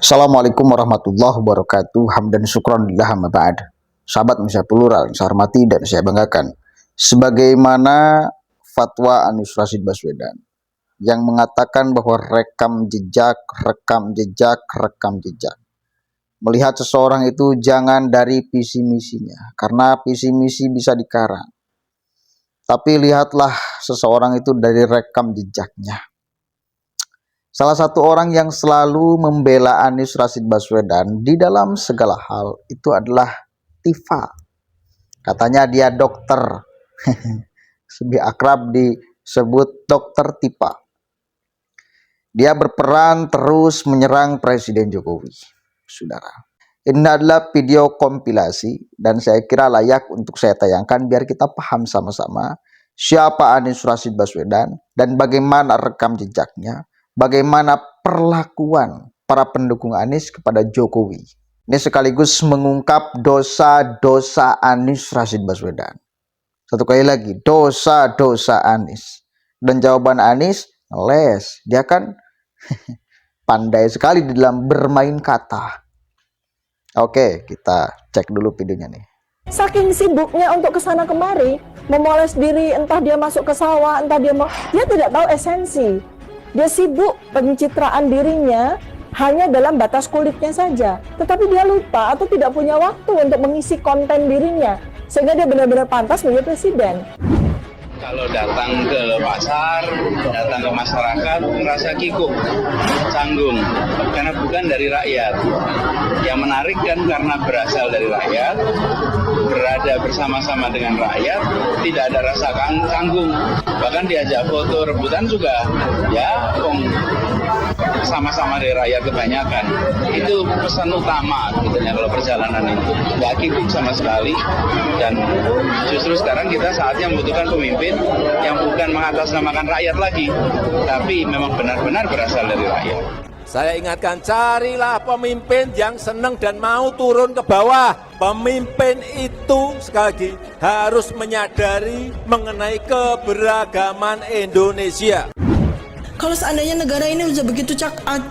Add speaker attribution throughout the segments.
Speaker 1: Assalamualaikum warahmatullahi wabarakatuh. Hamdan syukran lillah amma ba'd. Sahabat Indonesia Plural yang saya hormati dan saya banggakan, sebagaimana fatwa Anies Rashid Baswedan yang mengatakan bahwa rekam jejak, melihat seseorang itu jangan dari visi misinya, karena visi misi bisa dikarang, tapi lihatlah seseorang itu dari rekam jejaknya. Salah satu orang yang selalu membela Anies Rashid Baswedan di dalam segala hal itu adalah Tifa. Katanya dia dokter. Lebih akrab disebut dokter Tifa. Dia berperan terus menyerang Presiden Jokowi. Saudara. Ini adalah video kompilasi dan saya kira layak untuk saya tayangkan biar kita paham sama-sama siapa Anies Rashid Baswedan dan bagaimana rekam jejaknya. Bagaimana perlakuan para pendukung Anies kepada Jokowi. Ini sekaligus mengungkap dosa-dosa Anies Rashid Baswedan. Satu kali lagi, dosa-dosa Anies. Dan jawaban Anies, ngeles. Dia kan pandai sekali di dalam bermain kata. Oke, kita cek dulu videonya nih.
Speaker 2: Saking sibuknya untuk kesana kemari, memoles diri, entah dia masuk ke sawah, entah dia tidak tahu esensi. Dia sibuk pencitraan dirinya hanya dalam batas kulitnya saja. Tetapi dia lupa atau tidak punya waktu untuk mengisi konten dirinya. Sehingga dia benar-benar pantas menjadi presiden.
Speaker 3: Kalau datang ke pasar, datang ke masyarakat, merasa kikuk, canggung, karena bukan dari rakyat. Yang menarik kan karena berasal dari rakyat, berada bersama-sama dengan rakyat, tidak ada rasa canggung. Bahkan diajak foto rebutan juga, ya, sama-sama dari rakyat kebanyakan. Itu pesan utama sebetulnya kalau perjalanan itu. Nggak kikuk sama sekali, dan justru sekarang kita saatnya membutuhkan pemimpin yang bukan mengatasnamakan rakyat lagi, tapi memang benar-benar berasal dari rakyat.
Speaker 4: Saya ingatkan, carilah pemimpin yang senang dan mau turun ke bawah. Pemimpin itu sekali lagi harus menyadari mengenai keberagaman Indonesia.
Speaker 5: Kalau seandainya negara ini sudah begitu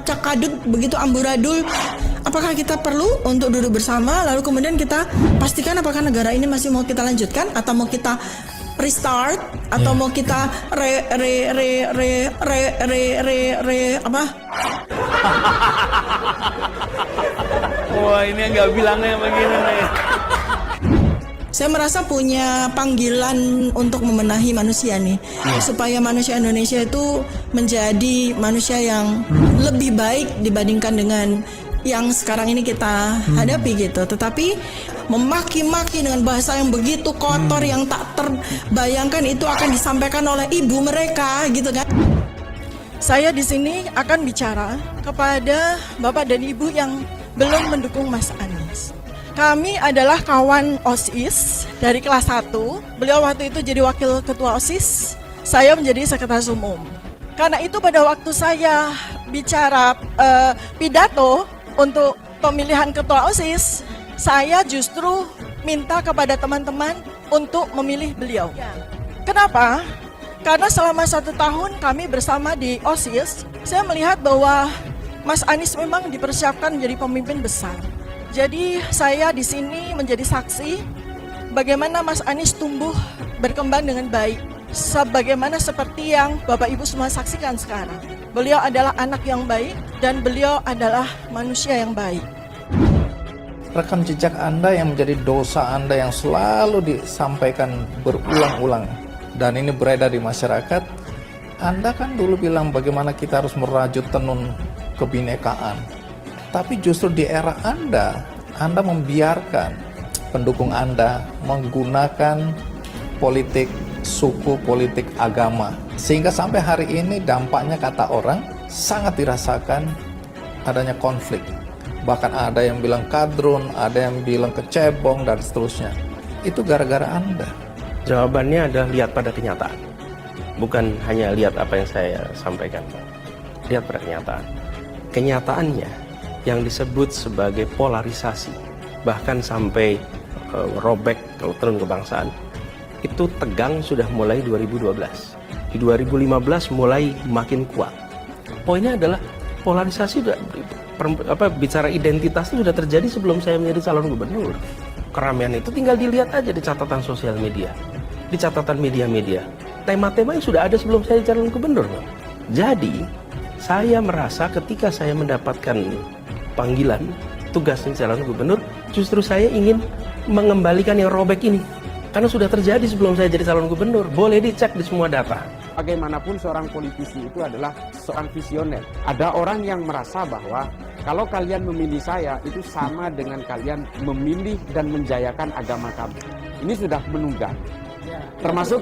Speaker 5: cakadut, begitu amburadul, apakah kita perlu untuk duduk bersama, lalu kemudian kita pastikan apakah negara ini masih mau kita lanjutkan, atau mau kita restart, atau mau kita apa?
Speaker 6: Wah, ini nggak bilangnya begini nih.
Speaker 5: Saya merasa punya panggilan untuk membenahi manusia nih, supaya manusia Indonesia itu menjadi manusia yang lebih baik dibandingkan dengan yang sekarang ini kita hadapi gitu. Tetapi memaki-maki dengan bahasa yang begitu kotor, yang tak terbayangkan itu akan disampaikan oleh ibu mereka gitu kan. Saya di sini akan bicara kepada Bapak dan Ibu yang belum mendukung Mas Anies. Kami adalah kawan OSIS dari kelas 1. Beliau waktu itu jadi wakil ketua OSIS, saya menjadi sekretaris umum. Karena itu pada waktu saya bicara pidato untuk pemilihan ketua OSIS, saya justru minta kepada teman-teman untuk memilih beliau. Kenapa? Karena selama 1 tahun kami bersama di OSIS, saya melihat bahwa Mas Anies memang dipersiapkan menjadi pemimpin besar. Jadi saya di sini menjadi saksi bagaimana Mas Anies tumbuh berkembang dengan baik. Sebagaimana seperti yang Bapak Ibu semua saksikan sekarang. Beliau adalah anak yang baik dan beliau adalah manusia yang baik.
Speaker 7: Rekam jejak Anda yang menjadi dosa Anda yang selalu disampaikan berulang-ulang dan ini beredar di masyarakat. Anda kan dulu bilang bagaimana kita harus merajut tenun kebinekaan. Tapi justru di era Anda membiarkan pendukung Anda menggunakan politik suku, politik agama. Sehingga sampai hari ini dampaknya kata orang sangat dirasakan adanya konflik. Bahkan ada yang bilang kadrun, ada yang bilang kecebong, dan seterusnya. Itu gara-gara Anda.
Speaker 6: Jawabannya adalah lihat pada kenyataan. Bukan hanya lihat apa yang saya sampaikan. Lihat pada kenyataan. Kenyataannya yang disebut sebagai polarisasi, bahkan sampai robek kalau turun kebangsaan, itu tegang sudah mulai 2012. Di 2015 mulai makin kuat. Poinnya adalah polarisasi sudah bicara identitas itu sudah terjadi sebelum saya menjadi calon gubernur. Keramaian itu tinggal dilihat aja di catatan sosial media, di catatan media-media. Tema-tema yang sudah ada sebelum saya calon gubernur. Jadi, saya merasa ketika saya mendapatkan panggilan tugasnya calon gubernur, justru saya ingin mengembalikan yang robek ini. Karena sudah terjadi sebelum saya jadi calon gubernur. Boleh dicek di semua data.
Speaker 8: Bagaimanapun seorang politisi itu adalah seorang visioner. Ada orang yang merasa bahwa kalau kalian memilih saya itu sama dengan kalian memilih dan menjayakan agama kami. Ini sudah menunggang. Termasuk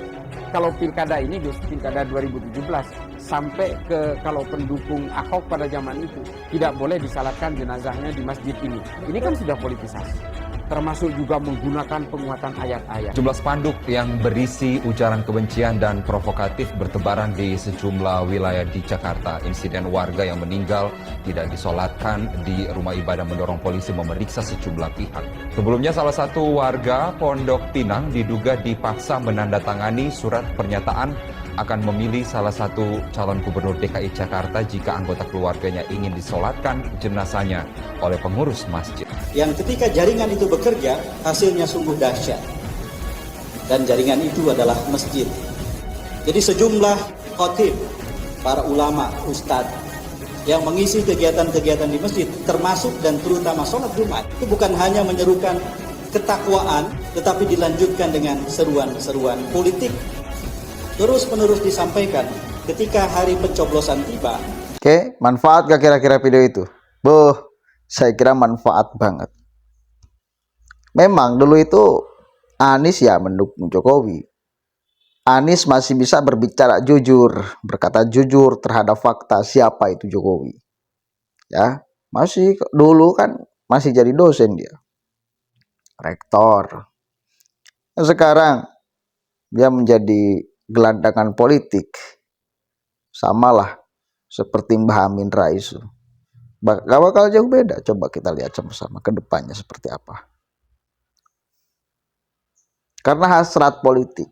Speaker 8: kalau pilkada ini, pilkada 2017, sampai ke kalau pendukung Ahok pada zaman itu tidak boleh disalatkan jenazahnya di masjid ini. Ini kan sudah politisasi. Termasuk juga menggunakan penguatan ayat-ayat.
Speaker 9: Jumlah spanduk yang berisi ujaran kebencian dan provokatif bertebaran di sejumlah wilayah di Jakarta. Insiden warga yang meninggal tidak disolatkan di rumah ibadah mendorong polisi memeriksa sejumlah pihak. Sebelumnya salah satu warga Pondok Pinang diduga dipaksa menandatangani surat pernyataan akan memilih salah satu calon gubernur DKI Jakarta jika anggota keluarganya ingin disolatkan jenazahnya oleh pengurus masjid.
Speaker 10: Yang ketika jaringan itu bekerja, hasilnya sungguh dahsyat. Dan jaringan itu adalah masjid. Jadi sejumlah khotib, para ulama, ustadz, yang mengisi kegiatan-kegiatan di masjid, termasuk dan terutama sholat Jumat, itu bukan hanya menyerukan ketakwaan, tetapi dilanjutkan dengan seruan-seruan politik. Terus-menerus disampaikan ketika hari pencoblosan tiba.
Speaker 1: Oke, manfaat gak kira-kira video itu? Saya kira manfaat banget. Memang dulu itu Anies ya mendukung Jokowi. Anies masih bisa berbicara jujur, berkata jujur terhadap fakta siapa itu Jokowi. Ya, masih dulu kan masih jadi dosen dia. Rektor. Nah, sekarang dia menjadi gelandangan politik, samalah seperti Mbah Amin Rais. Gak bakal jauh beda. Coba kita lihat sama-sama ke depannya seperti apa. Karena hasrat politik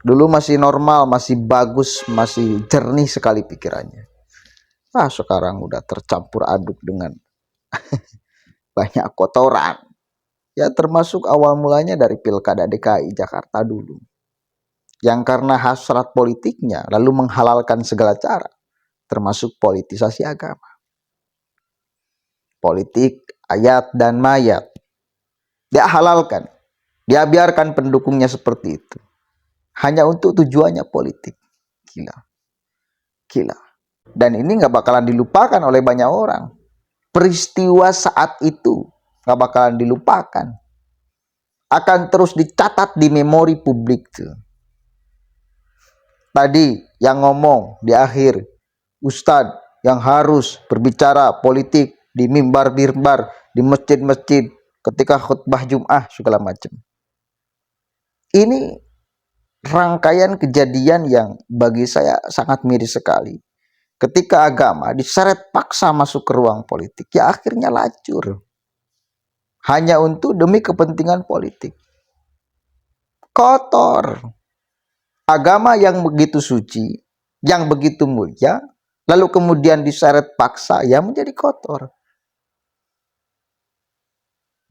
Speaker 1: dulu masih normal, masih bagus, masih jernih sekali pikirannya. Sekarang udah tercampur aduk dengan banyak kotoran. Ya termasuk awal mulanya dari pilkada DKI Jakarta dulu. Yang karena hasrat politiknya lalu menghalalkan segala cara, termasuk politisasi agama. Politik ayat dan mayat. Dia halalkan. Dia biarkan pendukungnya seperti itu. Hanya untuk tujuannya politik. Gila. Dan ini gak bakalan dilupakan oleh banyak orang. Peristiwa saat itu gak bakalan dilupakan. Akan terus dicatat di memori publik tuh. Tadi yang ngomong di akhir, Ustadz yang harus berbicara politik di mimbar-mimbar, di masjid-masjid, ketika khutbah Jum'ah, segala macam. Ini rangkaian kejadian yang bagi saya sangat miris sekali. Ketika agama diseret paksa masuk ke ruang politik, ya akhirnya lacur. Hanya untuk demi kepentingan politik. Kotor. Agama yang begitu suci, yang begitu mulia, lalu kemudian diseret paksa, ya menjadi kotor.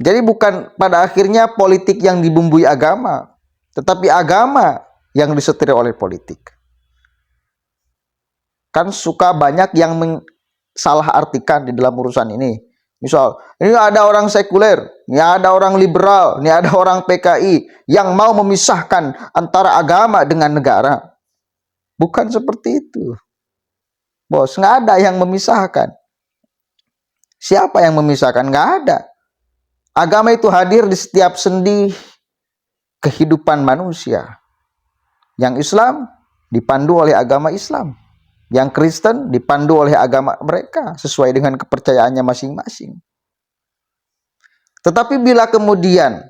Speaker 1: Jadi bukan pada akhirnya politik yang dibumbui agama, tetapi agama yang disetir oleh politik. Kan suka banyak yang salah artikan di dalam urusan ini. Misal, ini ada orang sekuler, ini ada orang liberal, ini ada orang PKI yang mau memisahkan antara agama dengan negara. Bukan seperti itu. Bos, nggak ada yang memisahkan. Siapa yang memisahkan? Nggak ada. Agama itu hadir di setiap sendi kehidupan manusia. Yang Islam dipandu oleh agama Islam. Yang Kristen dipandu oleh agama mereka sesuai dengan kepercayaannya masing-masing. Tetapi bila kemudian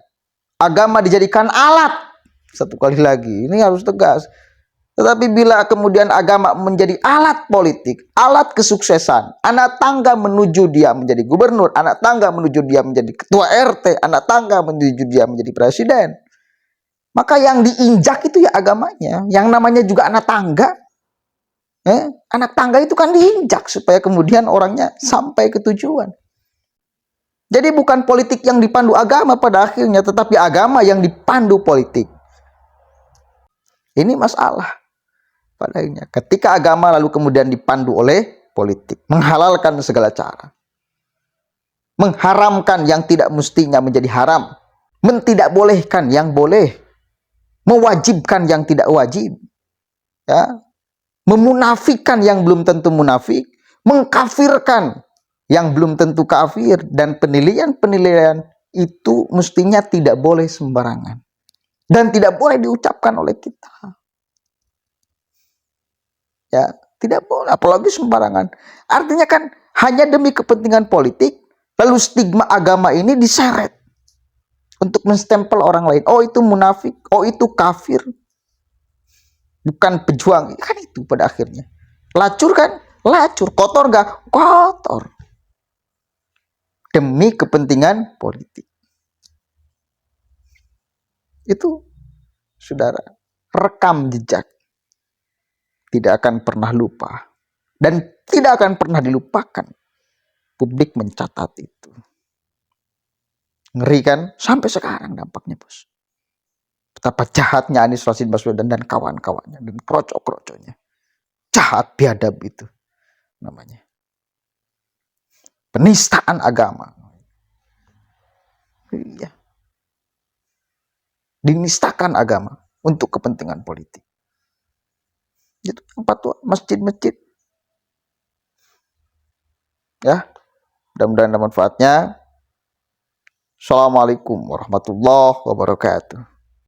Speaker 1: agama dijadikan alat, satu kali lagi, ini harus tegas. Tetapi bila kemudian agama menjadi alat politik, alat kesuksesan, anak tangga menuju dia menjadi gubernur, anak tangga menuju dia menjadi ketua RT, anak tangga menuju dia menjadi presiden, maka yang diinjak itu ya agamanya. Yang namanya juga anak tangga. Anak tangga itu kan diinjak supaya kemudian orangnya sampai ke tujuan. Jadi bukan politik yang dipandu agama pada akhirnya, tetapi agama yang dipandu politik. Ini masalah pada akhirnya. Ketika agama lalu kemudian dipandu oleh politik, menghalalkan segala cara, mengharamkan yang tidak mestinya menjadi haram, mentidakbolehkan yang boleh, mewajibkan yang tidak wajib, ya, memunafikan yang belum tentu munafik, mengkafirkan yang belum tentu kafir, dan penilaian-penilaian itu mestinya tidak boleh sembarangan dan tidak boleh diucapkan oleh kita. Ya, tidak boleh, apalagi sembarangan. Artinya kan hanya demi kepentingan politik, lalu stigma agama ini diseret untuk menstempel orang lain. Oh, itu munafik, oh itu kafir, bukan pejuang. Kan itu pada akhirnya. Lacur kan? Lacur. Kotor gak? Kotor. Demi kepentingan politik. Itu, saudara, rekam jejak. Tidak akan pernah lupa. Dan tidak akan pernah dilupakan. Publik mencatat itu. Ngeri kan? Sampai sekarang dampaknya, bos. Betapa jahatnya Anies Rashid Baswedan dan kawan-kawannya. Dan kroco-kroconya. Jahat biadab itu namanya. Penistaan agama. Iya. Dinistakan agama untuk kepentingan politik. Itu yang fatwa masjid-masjid. Ya. Mudah-mudahan ada manfaatnya. Assalamualaikum warahmatullahi wabarakatuh.